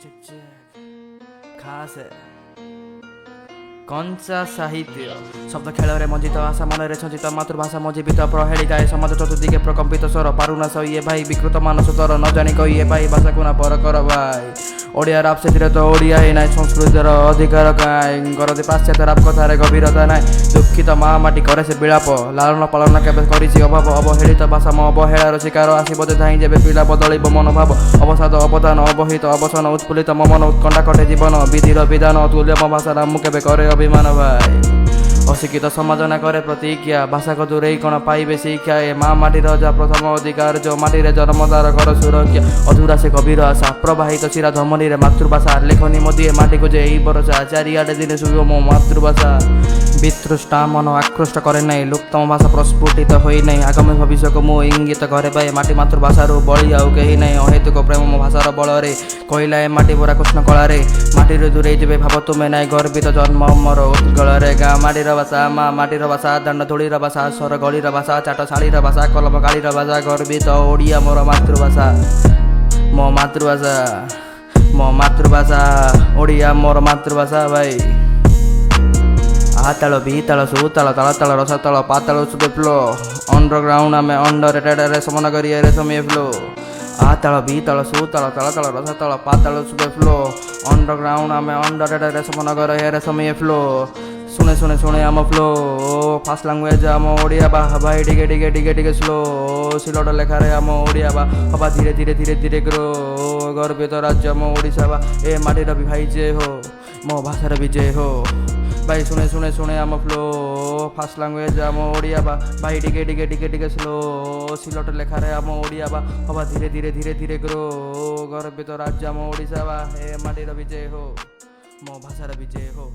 खास है कंचा साहित्य शब्द खेल मजित आशा मन सञ्चित मातृभाषा मजीवित प्रहेली गाए समाज चतुर्दिके प्रकम्पित स्वर पारुना सही भाई विकृत मानस तर नजानी कही भाई भाषा कुना पर कर भाई ओडिया राप से तो ओडिया ही ना संस्कृतिर अधिकार कहीं करते पाश्चात्य राप कथार गभीरता ना दुखित माटी करे से विलाप लालन पालन केवे कर अभाव अवहेलित भाषा म अवहेलार शिकार आसबे धाई जेबे पिला बदल मनोभाव अवसाद अवदान अवहित अवसन उत्फुल्लित मन उत्कंठा कटे जीवन विधिर विधान अतुल्य मो भाषा मुझे करे अभिमान भाई अशिक्षित समाज ना करे प्रतिज्ञा भाषा को दूरे कण पाइबे शिक्षा ए माँ माटी जा प्रथम अधिकार जो माटी जन्मदार कर सुरक्षा अधूरा से गभीर आशा प्रवाहित शिरा धमनी रे मातृभाषा लेखनी मदिए माटी को जे भरोसा चारिआडे दिन शुभ मो मातृभाषा वितृष्टा मन आकृष्ट करे नहीं लुप्तम भाषा प्रस्फुटित होई नहीं आगामी भविष्य को मो इंगित करे पाए माटी मातृभाषा बड़ी आउ कहीं नहीं अहेतुक प्रेम मो भाषार बल कहला ए माटी बोरा कृष्ण कला माटी दूरे जे भाव तुम्हें नाई गर्वित जन्म मोर उत्कल गाँ माटी भाषा माँ माटीर भाषा दाण्ड धूलीर भाषा स्वर गलीर भाषा चाटशालीर भाषा कलम कालीर भाषा गर्वित ओडिया मोर मातृभाषा मो मातृभाषा ओडिया मोर मातृभाषा भाई आताल बीताल सुताल तलाताल रसाताल पाताल सुदे फ्लो अंडरग्राउंड आमे अंडररेटेड रेशम नगरी रेशमी फ्लो आताल बीताल सुताल तलाताल रसाताल पाताल सुदे फ्लो अंडरग्राउंड आमे अंडररेटेड रेशम नगर रेशमी फ्लो सुने सुने सुने आम फ्लो फास्ट लैंग्वेज आम ओडिया बा भाई टिके टिके टिके टिके स्लो सिलट लेखार आम ओडिया बा हवा धीरे धीरे धीरे धीरे ग्रो गर्वित राज्य आम ओडिशा बा ए माटीर भी भाई जय हो मो भाषार भी जय हो भाई सुने सुने सुने आम फ्लो फास्ट लैंग्वेज आम ओडिया बा भाई टिके टिके टिके टिके स्लो सिलट लेखार आम ओडिया बा हवा धीरे धीरे धीरे धीरे ग्रो गर्वित राज्य आम ओडिशा बा ए माटीर भी जय हो मो भाषार भी जय हो।